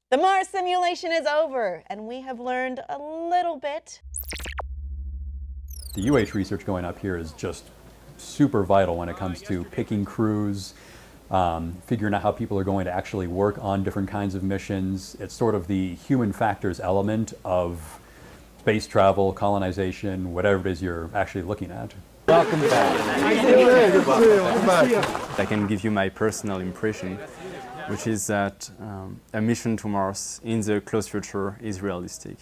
The Mars simulation is over, and we have learned a little bit. The UH research going up here is just super vital when it comes to picking crews, figuring out how people are going to actually work on different kinds of missions. It's sort of the human factors element of space travel, colonization, whatever it is you're actually looking at. Welcome back. I can give you my personal impression, which is that a mission to Mars in the close future is realistic.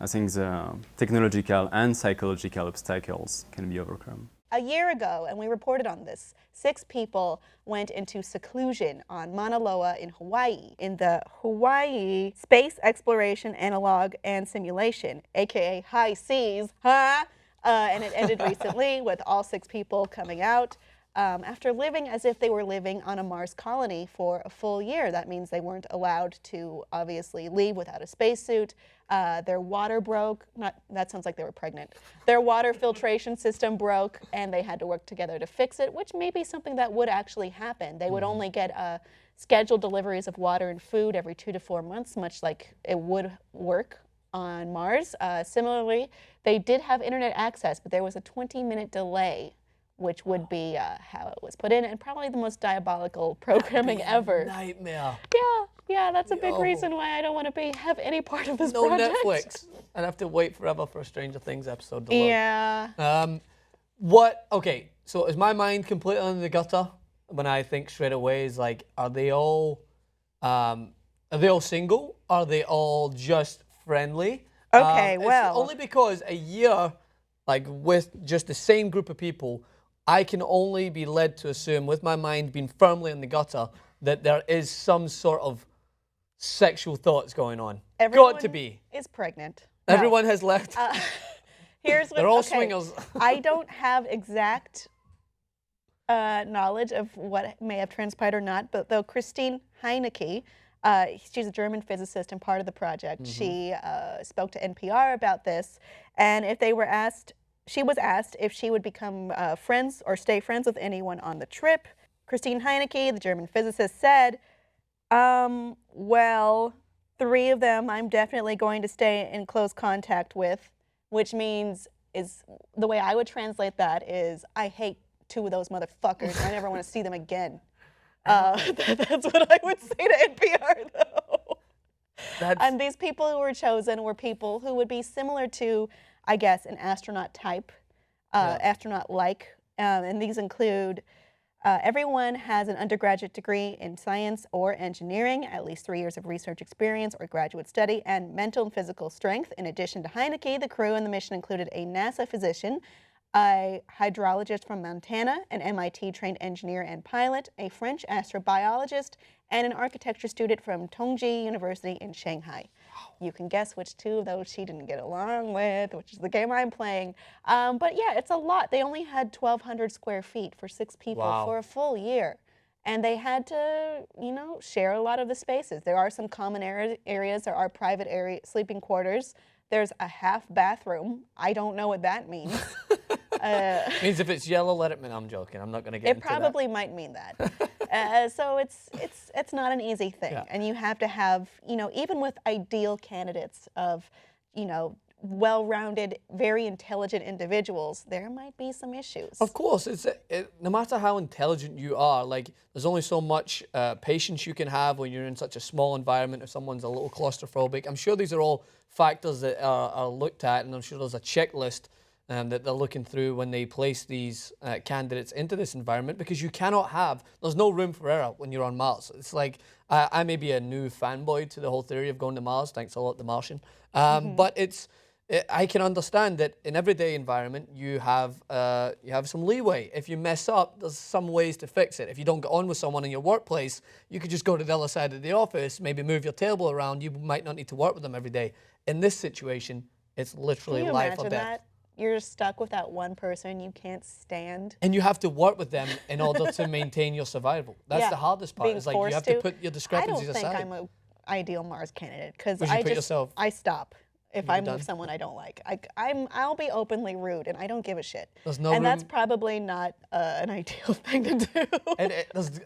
I think the technological and psychological obstacles can be overcome. A year ago, and we reported on this, 6 people went into seclusion on Mauna Loa in Hawaii, in the Hawaii Space Exploration Analog and Simulation, aka High Seas, and it ended recently with all 6 people coming out after living as if they were living on a Mars colony for a full year. That means they weren't allowed to obviously leave without a spacesuit. Their water broke. That sounds like they were pregnant. Their water filtration system broke, and they had to work together to fix it, which may be something that would actually happen. They would only get scheduled deliveries of water and food every 2 to 4 months, much like it would work on Mars. Similarly, they did have internet access, but there was a 20-minute delay, which would be how it was put in, and probably the most diabolical programming ever. Nightmare. Yeah, that's a big reason why I don't want to have any part of this No project. Netflix. I'd have to wait forever for a Stranger Things episode to load. Yeah. Okay, so is my mind completely in the gutter when I think straight away is like, are they all single? Are they all just friendly? Okay, It's well. only because a year, like with just the same group of people, I can only be led to assume, with my mind being firmly in the gutter, that there is some sort of sexual thoughts going on. Everyone Got to be. is pregnant. No. Everyone has left. Here's what, They're all okay, swingers. I don't have exact knowledge of what may have transpired or not, but though Christine Heinecke, she's a German physicist and part of the project, she spoke to NPR about this, and she was asked if she would become friends or stay friends with anyone on the trip. Christine Heinecke, the German physicist, said, well, 3 of them I'm definitely going to stay in close contact with, which means, is the way I would translate that is, I hate 2 of those motherfuckers. I never want to see them again. That's what I would say to NPR, though. And these people who were chosen were people who would be similar to, I guess, an astronaut type, astronaut-like, and these include everyone has an undergraduate degree in science or engineering, at least 3 years of research experience or graduate study, and mental and physical strength. In addition to Heinecke, the crew and the mission included a NASA physician, a hydrologist from Montana, an MIT-trained engineer and pilot, a French astrobiologist, and an architecture student from Tongji University in Shanghai. You can guess which 2 of those she didn't get along with, which is the game I'm playing. But yeah, it's a lot. They only had 1,200 square feet for 6 people for a full year. And they had to, share a lot of the spaces. There are some common areas. There are private sleeping quarters. There's a half bathroom. I don't know what that means. Means if it's yellow, let it mean. I'm joking. I'm not going to get into that. It probably might mean that. So it's not an easy thing. Yeah. And you have to have, even with ideal candidates of, well-rounded, very intelligent individuals, there might be some issues. Of course. No matter how intelligent you are, there's only so much patience you can have when you're in such a small environment. If someone's a little claustrophobic, I'm sure these are all factors that are looked at, and I'm sure there's a checklist that they're looking through when they place these candidates into this environment, because there's no room for error when you're on Mars. It's like, I may be a new fanboy to the whole theory of going to Mars, thanks a lot, The Martian, but I can understand that in everyday environment, you have some leeway. If you mess up, there's some ways to fix it. If you don't get on with someone in your workplace, you could just go to the other side of the office, maybe move your table around. You might not need to work with them every day. In this situation, it's literally life or death. That? You're stuck with that one person you can't stand. And you have to work with them in order to maintain your survival. That's the hardest part. It's like you have to put your discrepancies aside. I don't think I'm an ideal Mars candidate because I stop. if I'm with someone I don't like. I'll be openly rude, and I don't give a shit. There's no and that's room- probably not an ideal thing to do. And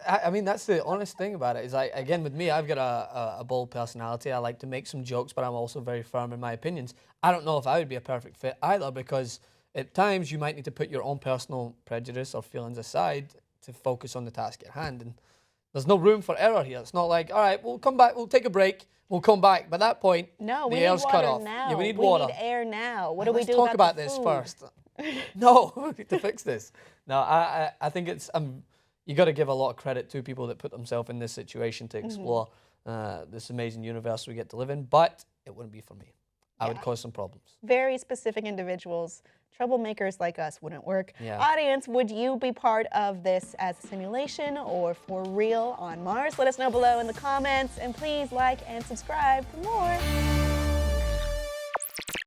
I mean, that's the honest thing about it. Is again, with me, I've got a bold personality. I like to make some jokes, but I'm also very firm in my opinions. I don't know if I would be a perfect fit either, because at times you might need to put your own personal prejudice or feelings aside to focus on the task at hand. And there's no room for error here. It's not like, all right, we'll come back, we'll take a break, we'll come back. By that point, No, the we need air's cut water off. now. Yeah, we need water. We need air now. What do we Let's do talk about the this food? first. No, we need to fix this. No, I think it's you got to give a lot of credit to people that put themselves in this situation to explore this amazing universe we get to live in. But it wouldn't be for me. I would cause some problems. Very specific individuals. Troublemakers like us wouldn't work. Yeah. Audience, would you be part of this as a simulation or for real on Mars? Let us know below in the comments, and please like and subscribe for more.